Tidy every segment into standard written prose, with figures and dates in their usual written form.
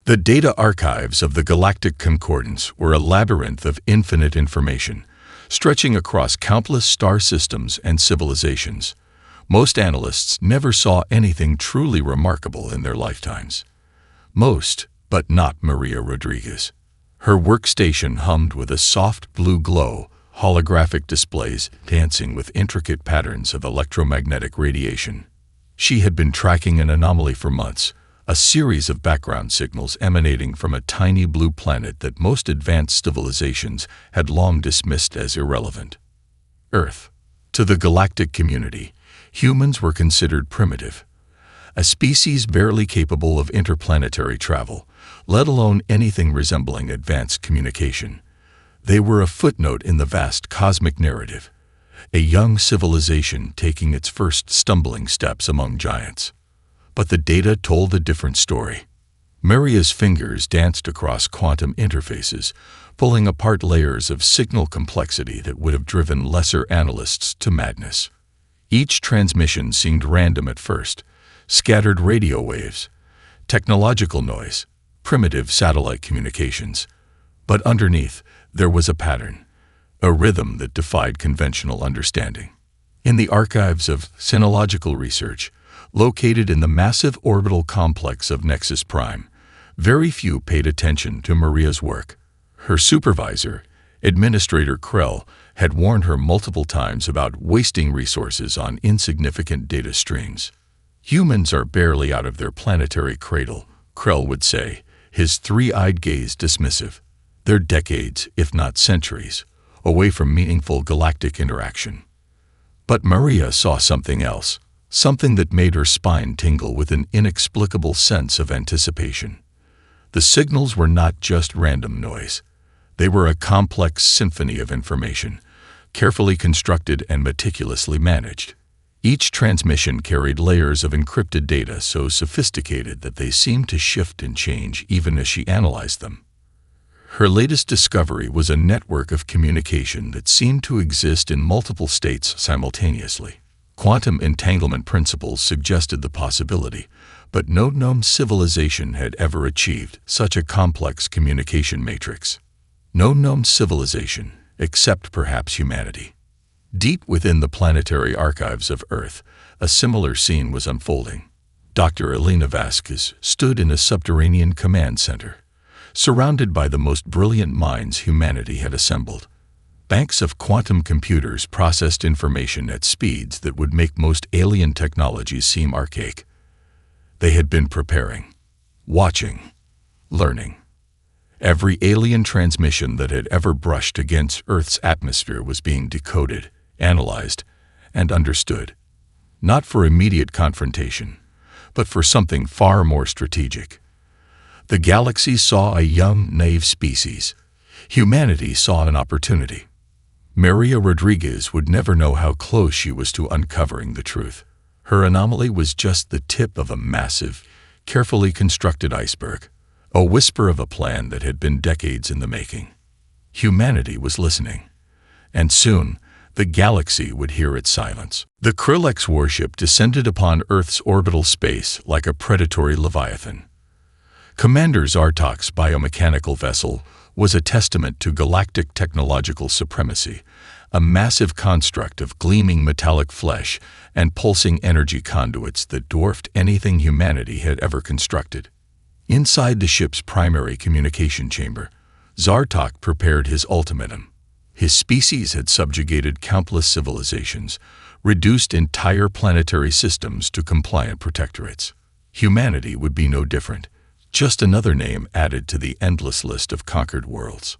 The data archives of the Galactic Concordance were a labyrinth of infinite information, stretching across countless star systems and civilizations. Most analysts never saw anything truly remarkable in their lifetimes. Most, but not Maria Rodriguez. Her workstation hummed with a soft blue glow, holographic displays dancing with intricate patterns of electromagnetic radiation. She had been tracking an anomaly for months, a series of background signals emanating from a tiny blue planet that most advanced civilizations had long dismissed as irrelevant. Earth. To the galactic community, humans were considered primitive, a species barely capable of interplanetary travel, let alone anything resembling advanced communication. They were a footnote in the vast cosmic narrative, a young civilization taking its first stumbling steps among giants. But the data told a different story. Maria's fingers danced across quantum interfaces, pulling apart layers of signal complexity that would have driven lesser analysts to madness. Each transmission seemed random at first: scattered radio waves, technological noise, primitive satellite communications. But underneath, there was a pattern, a rhythm that defied conventional understanding. In the archives of sinological research, located in the massive orbital complex of Nexus Prime, very few paid attention to Maria's work. Her supervisor, Administrator Krell, had warned her multiple times about wasting resources on insignificant data streams. Humans are barely out of their planetary cradle, Krell would say, his three-eyed gaze dismissive. They're decades, if not centuries, away from meaningful galactic interaction. But Maria saw something else, something that made her spine tingle with an inexplicable sense of anticipation. The signals were not just random noise. They were a complex symphony of information, carefully constructed and meticulously managed. Each transmission carried layers of encrypted data so sophisticated that they seemed to shift and change even as she analyzed them. Her latest discovery was a network of communication that seemed to exist in multiple states simultaneously. Quantum entanglement principles suggested the possibility, but no known civilization had ever achieved such a complex communication matrix. No known civilization, except perhaps humanity. Deep within the planetary archives of Earth, a similar scene was unfolding. Dr. Elena Vasquez stood in a subterranean command center, surrounded by the most brilliant minds humanity had assembled. Banks of quantum computers processed information at speeds that would make most alien technologies seem archaic. They had been preparing, watching, learning. Every alien transmission that had ever brushed against Earth's atmosphere was being decoded, analyzed, and understood. Not for immediate confrontation, but for something far more strategic. The galaxy saw a young, naive species. Humanity saw an opportunity. Maria Rodriguez would never know how close she was to uncovering the truth. Her anomaly was just the tip of a massive, carefully constructed iceberg, a whisper of a plan that had been decades in the making. Humanity was listening, and soon the galaxy would hear its silence. The Krillex warship descended upon Earth's orbital space like a predatory leviathan. Commander Zartok's biomechanical vessel was a testament to galactic technological supremacy, a massive construct of gleaming metallic flesh and pulsing energy conduits that dwarfed anything humanity had ever constructed. Inside the ship's primary communication chamber, Zartok prepared his ultimatum. His species had subjugated countless civilizations, reduced entire planetary systems to compliant protectorates. Humanity would be no different. Just another name added to the endless list of conquered worlds.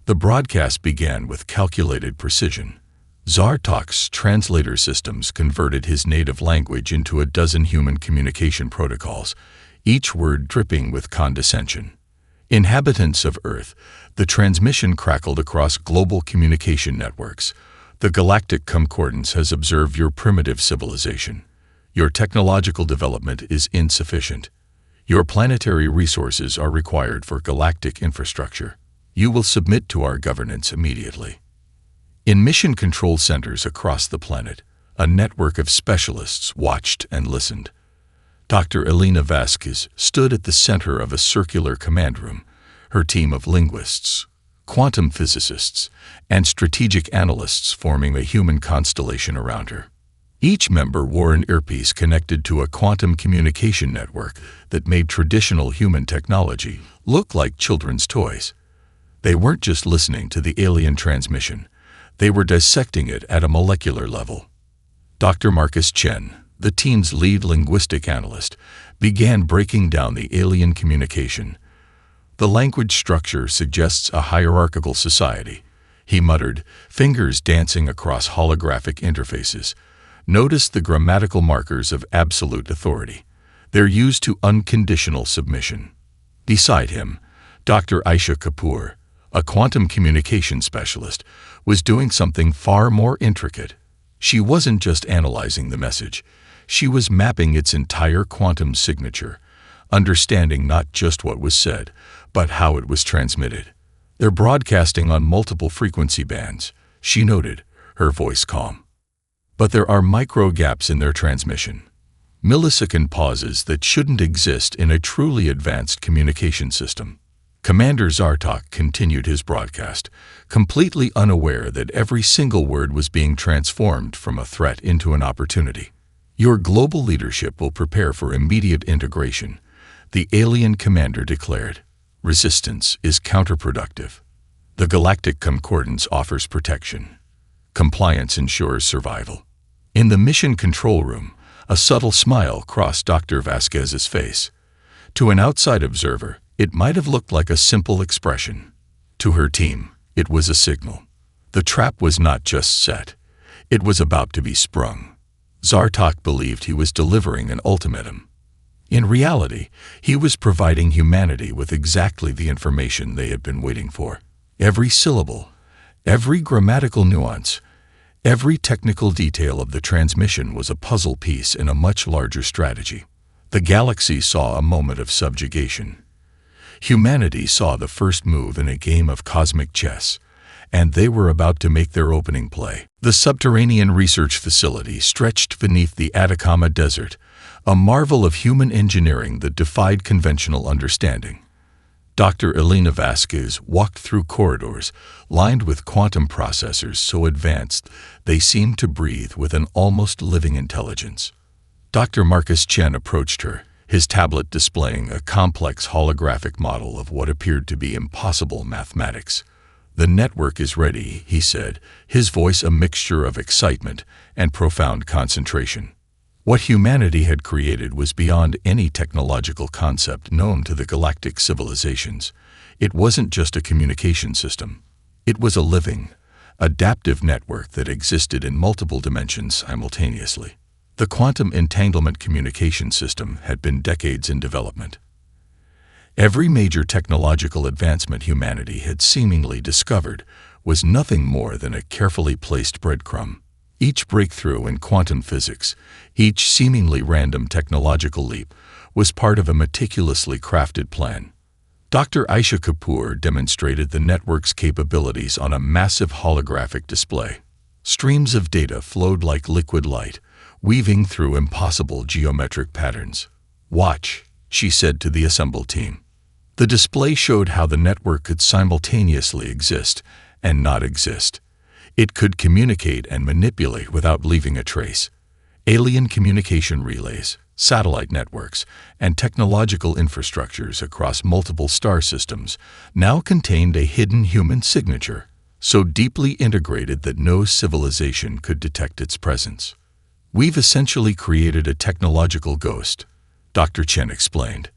The broadcast began with calculated precision. Zartok's translator systems converted his native language into a dozen human communication protocols, each word dripping with condescension. Inhabitants of Earth, the transmission crackled across global communication networks. The Galactic Concordance has observed your primitive civilization. Your technological development is insufficient. Your planetary resources are required for galactic infrastructure. You will submit to our governance immediately. In mission control centers across the planet, a network of specialists watched and listened. Dr. Elena Vasquez stood at the center of a circular command room, her team of linguists, quantum physicists, and strategic analysts forming a human constellation around her. Each member wore an earpiece connected to a quantum communication network that made traditional human technology look like children's toys. They weren't just listening to the alien transmission, they were dissecting it at a molecular level. Dr. Marcus Chen, the team's lead linguistic analyst, began breaking down the alien communication. The language structure suggests a hierarchical society, he muttered, fingers dancing across holographic interfaces. Notice the grammatical markers of absolute authority. They're used to unconditional submission. Beside him, Dr. Aisha Kapoor, a quantum communication specialist, was doing something far more intricate. She wasn't just analyzing the message. She was mapping its entire quantum signature, understanding not just what was said, but how it was transmitted. They're broadcasting on multiple frequency bands, she noted, her voice calm. But there are micro gaps in their transmission. Millisecond pauses that shouldn't exist in a truly advanced communication system. Commander Zartok continued his broadcast, completely unaware that every single word was being transformed from a threat into an opportunity. Your global leadership will prepare for immediate integration, the alien commander declared. Resistance is counterproductive. The Galactic Concordance offers protection. Compliance ensures survival. In the mission control room, a subtle smile crossed Dr. Vasquez's face. To an outside observer, it might have looked like a simple expression. To her team, it was a signal. The trap was not just set. It was about to be sprung. Zartok believed he was delivering an ultimatum. In reality, he was providing humanity with exactly the information they had been waiting for. Every syllable, every grammatical nuance, every technical detail of the transmission was a puzzle piece in a much larger strategy. The galaxy saw a moment of subjugation. Humanity saw the first move in a game of cosmic chess, and they were about to make their opening play. The subterranean research facility stretched beneath the Atacama Desert, a marvel of human engineering that defied conventional understanding. Dr. Elena Vasquez walked through corridors lined with quantum processors so advanced they seemed to breathe with an almost living intelligence. Dr. Marcus Chen approached her, his tablet displaying a complex holographic model of what appeared to be impossible mathematics. "The network is ready," he said, his voice a mixture of excitement and profound concentration. What humanity had created was beyond any technological concept known to the galactic civilizations. It wasn't just a communication system. It was a living, adaptive network that existed in multiple dimensions simultaneously. The quantum entanglement communication system had been decades in development. Every major technological advancement humanity had seemingly discovered was nothing more than a carefully placed breadcrumb. Each breakthrough in quantum physics, each seemingly random technological leap, was part of a meticulously crafted plan. Dr. Aisha Kapoor demonstrated the network's capabilities on a massive holographic display. Streams of data flowed like liquid light, weaving through impossible geometric patterns. "Watch," she said to the assembled team. The display showed how the network could simultaneously exist and not exist. It could communicate and manipulate without leaving a trace. Alien communication relays, satellite networks, and technological infrastructures across multiple star systems now contained a hidden human signature, so deeply integrated that no civilization could detect its presence. "We've essentially created a technological ghost," Dr. Chen explained.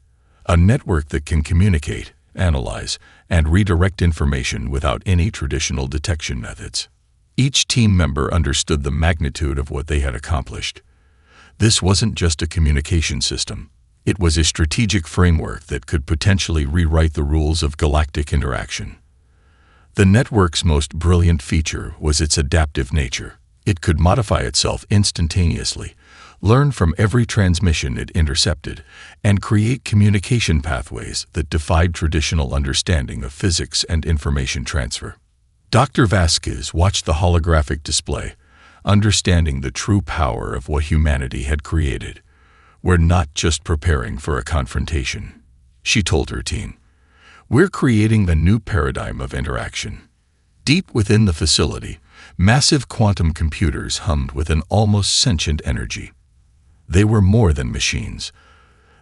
"A network that can communicate, analyze, and redirect information without any traditional detection methods." Each team member understood the magnitude of what they had accomplished. This wasn't just a communication system. It was a strategic framework that could potentially rewrite the rules of galactic interaction. The network's most brilliant feature was its adaptive nature. It could modify itself instantaneously, learn from every transmission it intercepted, and create communication pathways that defied traditional understanding of physics and information transfer. Dr. Vasquez watched the holographic display, understanding the true power of what humanity had created. "We're not just preparing for a confrontation," she told her team. "We're creating a new paradigm of interaction." Deep within the facility, massive quantum computers hummed with an almost sentient energy. They were more than machines.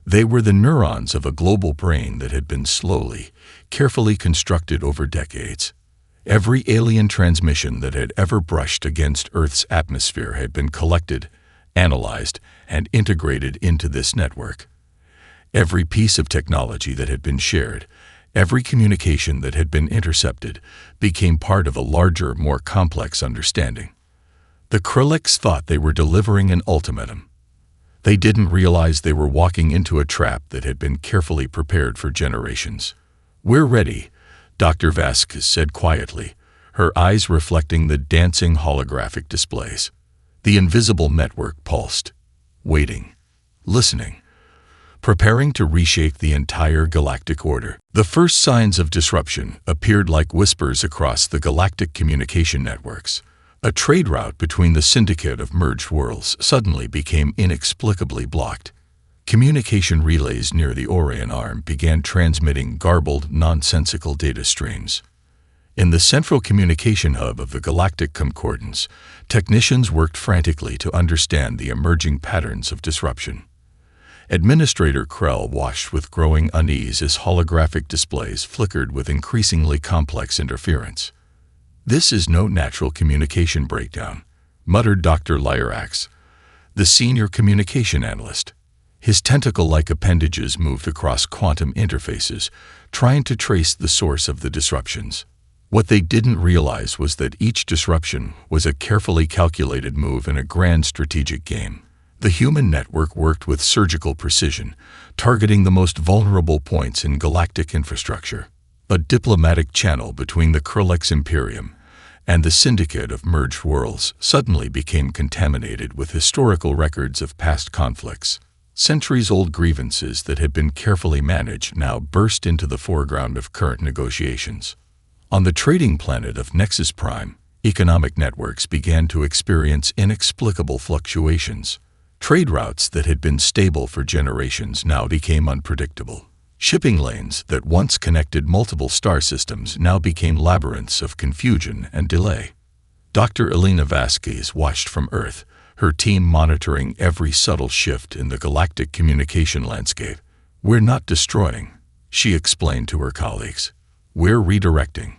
They were the neurons of a global brain that had been slowly, carefully constructed over decades. Every alien transmission that had ever brushed against Earth's atmosphere had been collected, analyzed, and integrated into this network. Every piece of technology that had been shared, every communication that had been intercepted, became part of a larger, more complex understanding. The Krillix thought they were delivering an ultimatum. They didn't realize they were walking into a trap that had been carefully prepared for generations. "We're ready," Dr. Vasquez said quietly, her eyes reflecting the dancing holographic displays. The invisible network pulsed, waiting, listening, preparing to reshape the entire galactic order. The first signs of disruption appeared like whispers across the galactic communication networks. A trade route between the syndicate of merged worlds suddenly became inexplicably blocked. Communication relays near the Orion Arm began transmitting garbled, nonsensical data streams. In the central communication hub of the Galactic Concordance, technicians worked frantically to understand the emerging patterns of disruption. Administrator Krell watched with growing unease as holographic displays flickered with increasingly complex interference. "This is no natural communication breakdown," muttered Dr. Lyrax, the senior communication analyst. His tentacle-like appendages moved across quantum interfaces, trying to trace the source of the disruptions. What they didn't realize was that each disruption was a carefully calculated move in a grand strategic game. The human network worked with surgical precision, targeting the most vulnerable points in galactic infrastructure. A diplomatic channel between the Krillix Imperium and the Syndicate of Merged Worlds suddenly became contaminated with historical records of past conflicts. Centuries-old grievances that had been carefully managed now burst into the foreground of current negotiations. On the trading planet of Nexus Prime, economic networks began to experience inexplicable fluctuations. Trade routes that had been stable for generations now became unpredictable. Shipping lanes that once connected multiple star systems now became labyrinths of confusion and delay. Dr. Elena Vasquez watched from Earth, her team monitoring every subtle shift in the galactic communication landscape. "We're not destroying," she explained to her colleagues. "We're redirecting,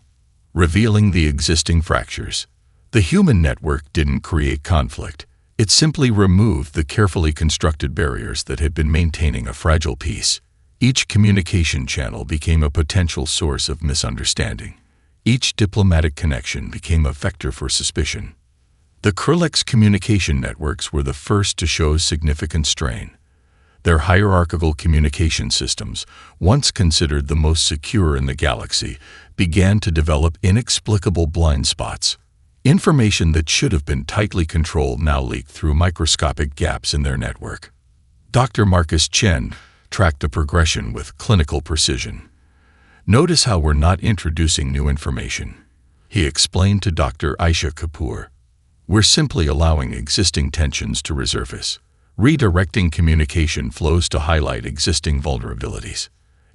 revealing the existing fractures." The human network didn't create conflict. It simply removed the carefully constructed barriers that had been maintaining a fragile peace. Each communication channel became a potential source of misunderstanding. Each diplomatic connection became a vector for suspicion. The Krillix communication networks were the first to show significant strain. Their hierarchical communication systems, once considered the most secure in the galaxy, began to develop inexplicable blind spots. Information that should have been tightly controlled now leaked through microscopic gaps in their network. Dr. Marcus Chen tracked the progression with clinical precision. "Notice how we're not introducing new information," he explained to Dr. Aisha Kapoor. "We're simply allowing existing tensions to resurface, redirecting communication flows to highlight existing vulnerabilities."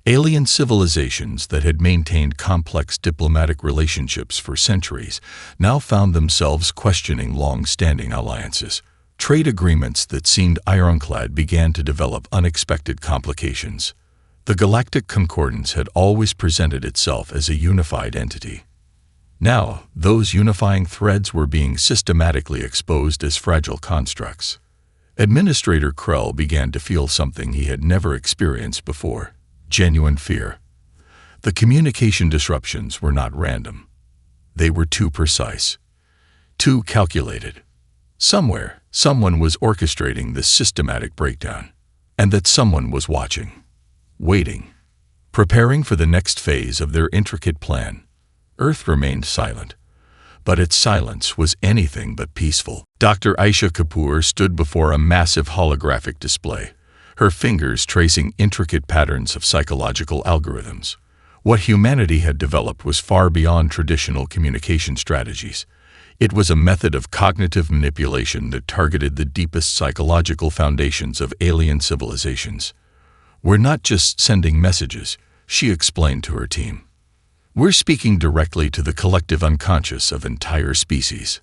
Alien civilizations that had maintained complex diplomatic relationships for centuries now found themselves questioning long-standing alliances. Trade agreements that seemed ironclad began to develop unexpected complications. The Galactic Concordance had always presented itself as a unified entity. Now, those unifying threads were being systematically exposed as fragile constructs. Administrator Krell began to feel something he had never experienced before: genuine fear. The communication disruptions were not random. They were too precise, too calculated. Somewhere, someone was orchestrating this systematic breakdown, and that someone was watching, waiting, preparing for the next phase of their intricate plan. Earth remained silent, but its silence was anything but peaceful. Dr. Aisha Kapoor stood before a massive holographic display, her fingers tracing intricate patterns of psychological algorithms. What humanity had developed was far beyond traditional communication strategies. It was a method of cognitive manipulation that targeted the deepest psychological foundations of alien civilizations. "We're not just sending messages," she explained to her team. "We're speaking directly to the collective unconscious of entire species."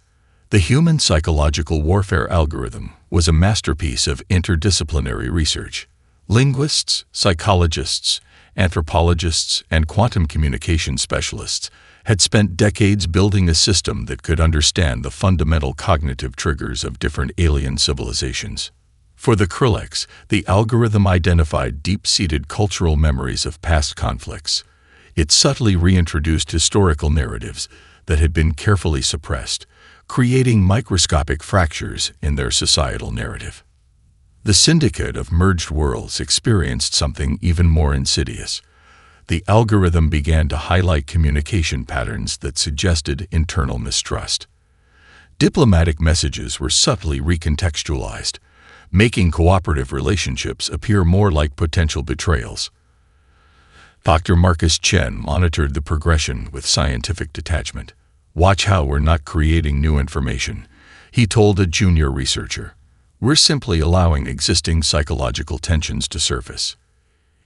The human psychological warfare algorithm was a masterpiece of interdisciplinary research. Linguists, psychologists, anthropologists, and quantum communication specialists had spent decades building a system that could understand the fundamental cognitive triggers of different alien civilizations. For the Quakes, the algorithm identified deep-seated cultural memories of past conflicts. It subtly reintroduced historical narratives that had been carefully suppressed, creating microscopic fractures in their societal narrative. The syndicate of merged worlds experienced something even more insidious. The algorithm began to highlight communication patterns that suggested internal mistrust. Diplomatic messages were subtly recontextualized, making cooperative relationships appear more like potential betrayals. Dr. Marcus Chen monitored the progression with scientific detachment. "Watch how we're not creating new information," he told a junior researcher. "We're simply allowing existing psychological tensions to surface.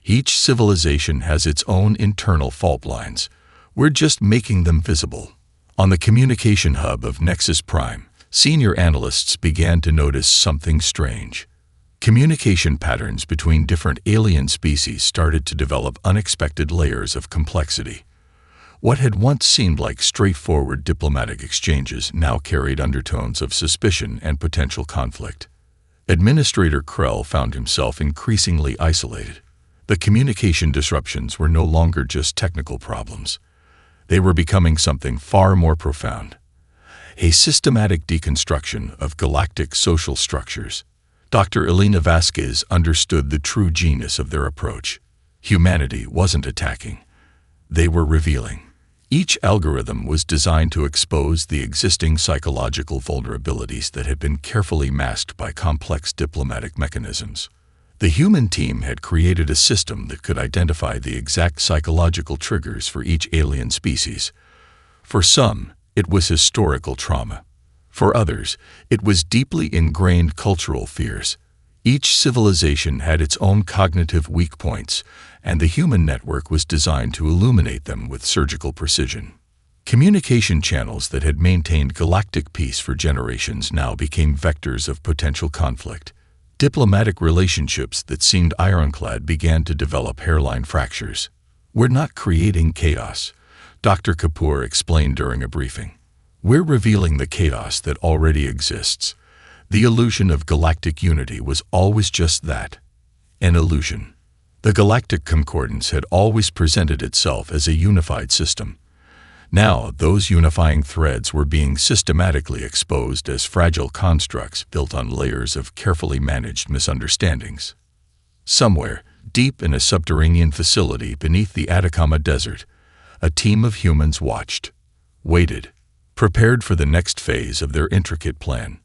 Each civilization has its own internal fault lines. We're just making them visible." On the communication hub of Nexus Prime, senior analysts began to notice something strange. Communication patterns between different alien species started to develop unexpected layers of complexity. What had once seemed like straightforward diplomatic exchanges now carried undertones of suspicion and potential conflict. Administrator Krell found himself increasingly isolated. The communication disruptions were no longer just technical problems. They were becoming something far more profound. A systematic deconstruction of galactic social structures. Dr. Elena Vasquez understood the true genius of their approach. Humanity wasn't attacking. They were revealing. Each algorithm was designed to expose the existing psychological vulnerabilities that had been carefully masked by complex diplomatic mechanisms. The human team had created a system that could identify the exact psychological triggers for each alien species. For some, it was historical trauma. For others, it was deeply ingrained cultural fears. Each civilization had its own cognitive weak points, and the human network was designed to illuminate them with surgical precision. Communication channels that had maintained galactic peace for generations now became vectors of potential conflict. Diplomatic relationships that seemed ironclad began to develop hairline fractures. "We're not creating chaos," Dr. Kapoor explained during a briefing. "We're revealing the chaos that already exists." The illusion of galactic unity was always just that, an illusion. The Galactic Concordance had always presented itself as a unified system. Now, those unifying threads were being systematically exposed as fragile constructs built on layers of carefully managed misunderstandings. Somewhere, deep in a subterranean facility beneath the Atacama Desert, a team of humans watched, waited, prepared for the next phase of their intricate plan.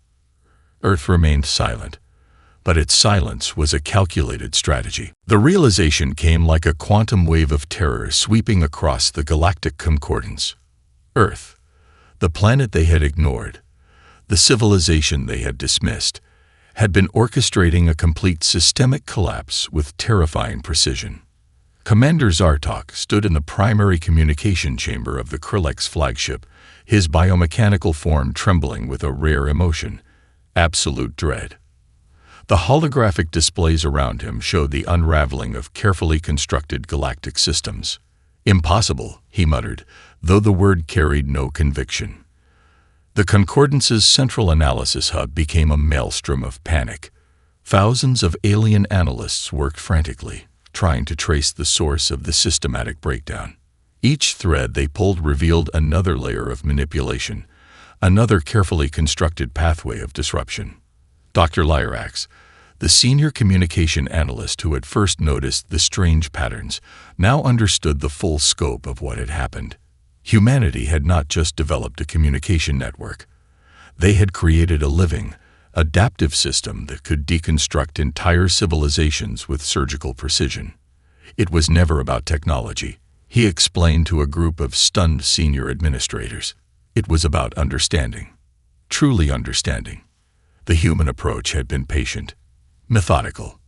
Earth remained silent, but its silence was a calculated strategy. The realization came like a quantum wave of terror sweeping across the Galactic Concordance. Earth, the planet they had ignored, the civilization they had dismissed, had been orchestrating a complete systemic collapse with terrifying precision. Commander Zartok stood in the primary communication chamber of the Krillix flagship, his biomechanical form trembling with a rare emotion, absolute dread. The holographic displays around him showed the unraveling of carefully constructed galactic systems. "Impossible," he muttered, though the word carried no conviction. The Concordance's central analysis hub became a maelstrom of panic. Thousands of alien analysts worked frantically, trying to trace the source of the systematic breakdown. Each thread they pulled revealed another layer of manipulation, another carefully constructed pathway of disruption. Dr. Lyrax, the senior communication analyst who had first noticed the strange patterns, now understood the full scope of what had happened. Humanity had not just developed a communication network. They had created a living, adaptive system that could deconstruct entire civilizations with surgical precision. It was never about technology, he explained to a group of stunned senior administrators. It was about understanding. truly understanding. The human approach had been patient, methodical.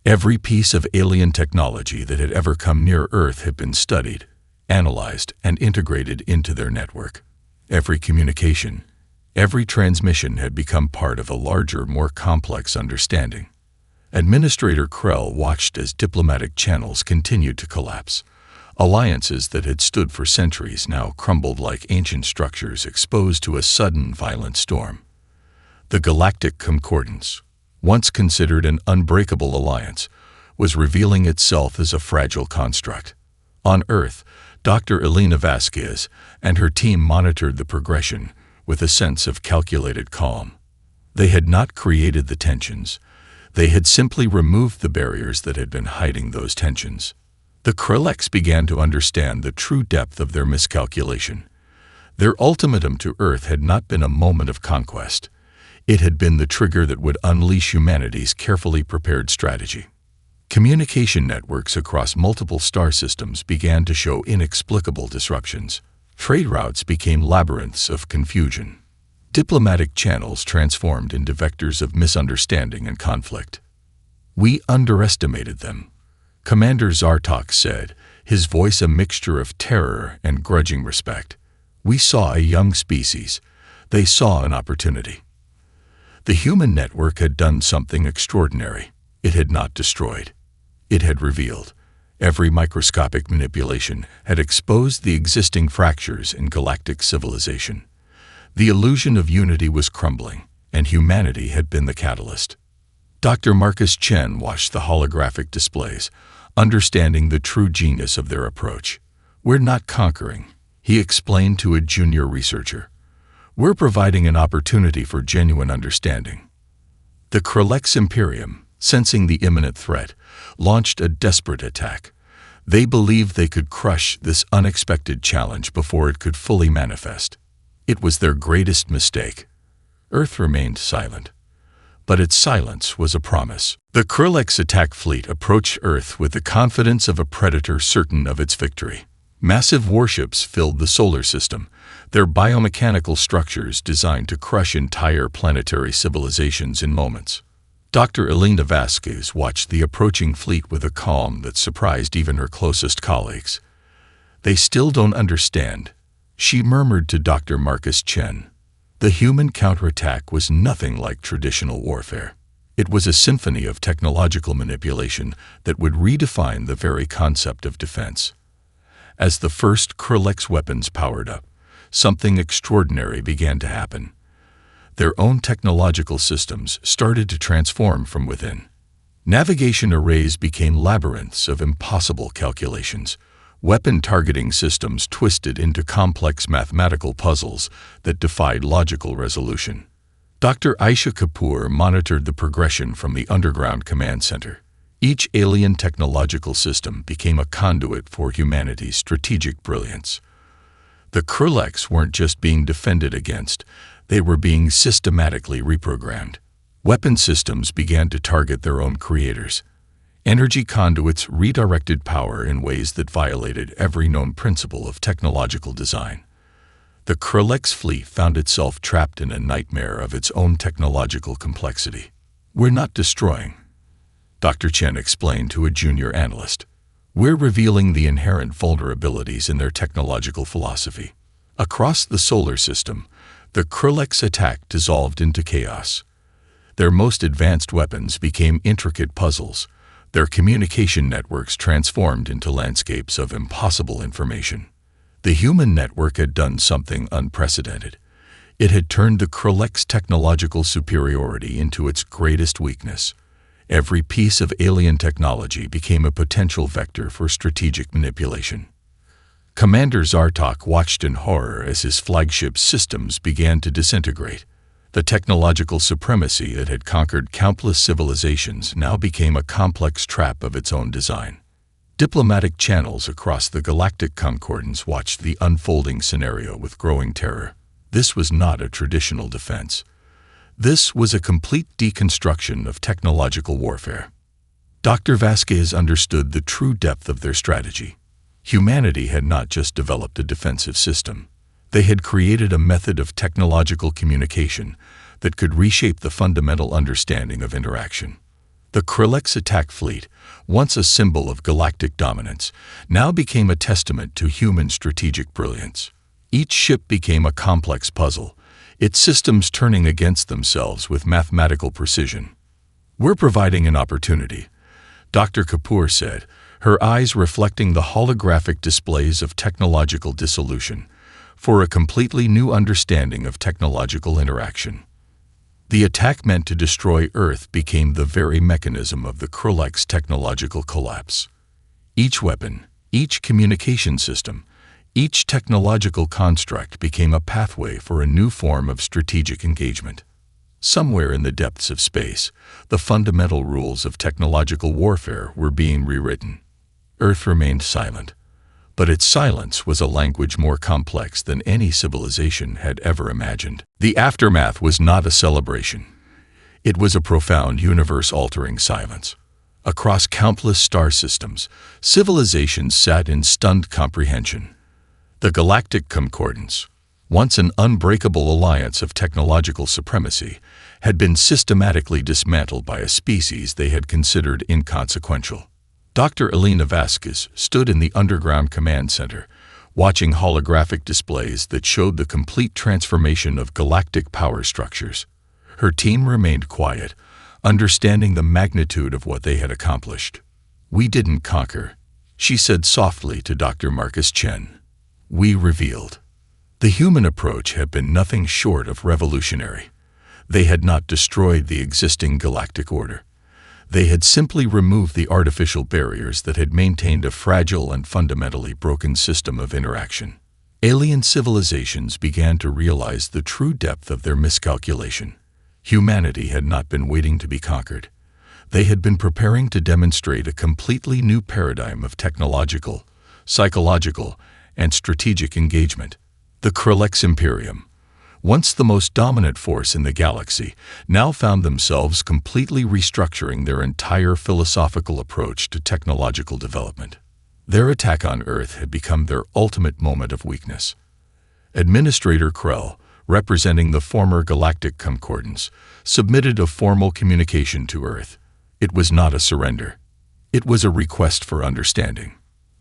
Every piece of alien technology that had ever come near Earth had been studied, analyzed, and integrated into their network. Every communication, every transmission had become part of a larger, more complex understanding. Administrator Krell watched as diplomatic channels continued to collapse. Alliances that had stood for centuries now crumbled like ancient structures exposed to a sudden, violent storm. The Galactic Concordance, once considered an unbreakable alliance, was revealing itself as a fragile construct. On Earth, Dr. Elena Vasquez and her team monitored the progression with a sense of calculated calm. They had not created the tensions. They had simply removed the barriers that had been hiding those tensions. The Krellex began to understand the true depth of their miscalculation. Their ultimatum to Earth had not been a moment of conquest. It had been the trigger that would unleash humanity's carefully prepared strategy. Communication networks across multiple star systems began to show inexplicable disruptions. Trade routes became labyrinths of confusion. Diplomatic channels transformed into vectors of misunderstanding and conflict. "We underestimated them," Commander Zartok said, his voice a mixture of terror and grudging respect. "We saw a young species. They saw an opportunity." The human network had done something extraordinary. It had not destroyed. It had revealed. Every microscopic manipulation had exposed the existing fractures in galactic civilization. The illusion of unity was crumbling, and humanity had been the catalyst. Dr. Marcus Chen watched the holographic displays, understanding the true genius of their approach. "We're not conquering," he explained to a junior researcher. "We're providing an opportunity for genuine understanding." The Krellex Imperium, sensing the imminent threat, launched a desperate attack. They believed they could crush this unexpected challenge before it could fully manifest. It was their greatest mistake. Earth remained silent. But its silence was a promise. The Krellex attack fleet approached Earth with the confidence of a predator certain of its victory. Massive warships filled the solar system, their biomechanical structures designed to crush entire planetary civilizations in moments. Dr. Elena Vasquez watched the approaching fleet with a calm that surprised even her closest colleagues. "They still don't understand," she murmured to Dr. Marcus Chen. The human counterattack was nothing like traditional warfare. It was a symphony of technological manipulation that would redefine the very concept of defense. As the first Krellex weapons powered up, something extraordinary began to happen. Their own technological systems started to transform from within. Navigation arrays became labyrinths of impossible calculations. Weapon targeting systems twisted into complex mathematical puzzles that defied logical resolution. Dr. Aisha Kapoor monitored the progression from the underground command center. Each alien technological system became a conduit for humanity's strategic brilliance. The Krellex weren't just being defended against, they were being systematically reprogrammed. Weapon systems began to target their own creators. Energy conduits redirected power in ways that violated every known principle of technological design. The Krellex fleet found itself trapped in a nightmare of its own technological complexity. "We're not destroying," Dr. Chen explained to a junior analyst. "We're revealing the inherent vulnerabilities in their technological philosophy." Across the solar system, the Krellex attack dissolved into chaos. Their most advanced weapons became intricate puzzles. Their communication networks transformed into landscapes of impossible information. The human network had done something unprecedented. It had turned the Krellex technological superiority into its greatest weakness. Every piece of alien technology became a potential vector for strategic manipulation. Commander Zartok watched in horror as his flagship systems began to disintegrate. The technological supremacy that had conquered countless civilizations now became a complex trap of its own design. Diplomatic channels across the Galactic Concordance watched the unfolding scenario with growing terror. This was not a traditional defense. This was a complete deconstruction of technological warfare. Dr. Vasquez understood the true depth of their strategy. Humanity had not just developed a defensive system. They had created a method of technological communication that could reshape the fundamental understanding of interaction. The Krillex attack fleet, once a symbol of galactic dominance, now became a testament to human strategic brilliance. Each ship became a complex puzzle, its systems turning against themselves with mathematical precision. "We're providing an opportunity," Dr. Kapoor said, her eyes reflecting the holographic displays of technological dissolution, "for a completely new understanding of technological interaction." The attack meant to destroy Earth became the very mechanism of the Krillex technological collapse. Each weapon, each communication system, each technological construct became a pathway for a new form of strategic engagement. Somewhere in the depths of space, the fundamental rules of technological warfare were being rewritten. Earth remained silent, but its silence was a language more complex than any civilization had ever imagined. The aftermath was not a celebration. It was a profound, universe-altering silence. Across countless star systems, civilizations sat in stunned comprehension. The Galactic Concordance, once an unbreakable alliance of technological supremacy, had been systematically dismantled by a species they had considered inconsequential. Dr. Elena Vasquez stood in the underground command center, watching holographic displays that showed the complete transformation of galactic power structures. Her team remained quiet, understanding the magnitude of what they had accomplished. "We didn't conquer," she said softly to Dr. Marcus Chen. "We revealed." The human approach had been nothing short of revolutionary. They had not destroyed the existing galactic order. They had simply removed the artificial barriers that had maintained a fragile and fundamentally broken system of interaction. Alien civilizations began to realize the true depth of their miscalculation. Humanity had not been waiting to be conquered. They had been preparing to demonstrate a completely new paradigm of technological, psychological, and strategic engagement. The Krillex Imperium, once the most dominant force in the galaxy, now found themselves completely restructuring their entire philosophical approach to technological development. Their attack on Earth had become their ultimate moment of weakness. Administrator Krell, representing the former Galactic Concordance, submitted a formal communication to Earth. It was not a surrender. It was a request for understanding.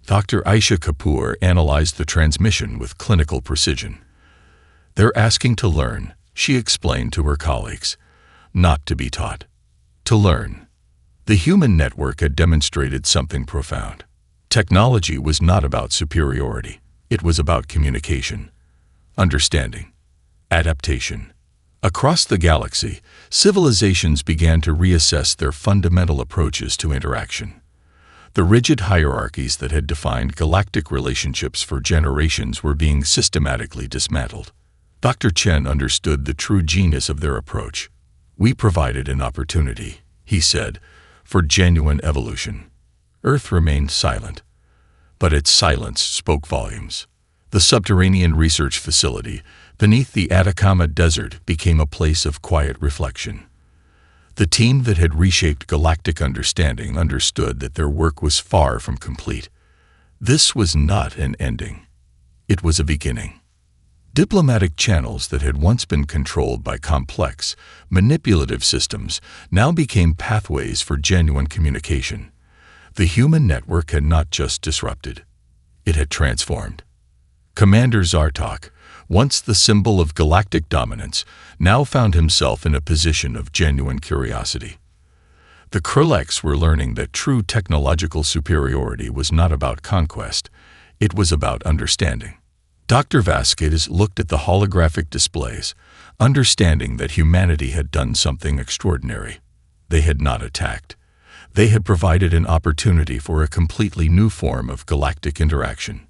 Dr. Aisha Kapoor analyzed the transmission with clinical precision. "They're asking to learn," she explained to her colleagues. "Not to be taught. To learn." The human network had demonstrated something profound. Technology was not about superiority. It was about communication, understanding, adaptation. Across the galaxy, civilizations began to reassess their fundamental approaches to interaction. The rigid hierarchies that had defined galactic relationships for generations were being systematically dismantled. Dr. Chen understood the true genius of their approach. "We provided an opportunity," he said, "for genuine evolution." Earth remained silent, but its silence spoke volumes. The subterranean research facility beneath the Atacama Desert became a place of quiet reflection. The team that had reshaped galactic understanding understood that their work was far from complete. This was not an ending. It was a beginning. Diplomatic channels that had once been controlled by complex, manipulative systems now became pathways for genuine communication. The human network had not just disrupted. It had transformed. Commander Zartok, once the symbol of galactic dominance, now found himself in a position of genuine curiosity. The Krillex were learning that true technological superiority was not about conquest, it was about understanding. Dr. Vasquez looked at the holographic displays, understanding that humanity had done something extraordinary. They had not attacked. They had provided an opportunity for a completely new form of galactic interaction.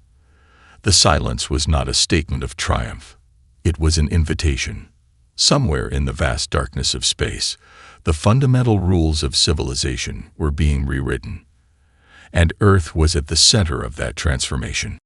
The silence was not a statement of triumph. It was an invitation. Somewhere in the vast darkness of space, the fundamental rules of civilization were being rewritten. And Earth was at the center of that transformation.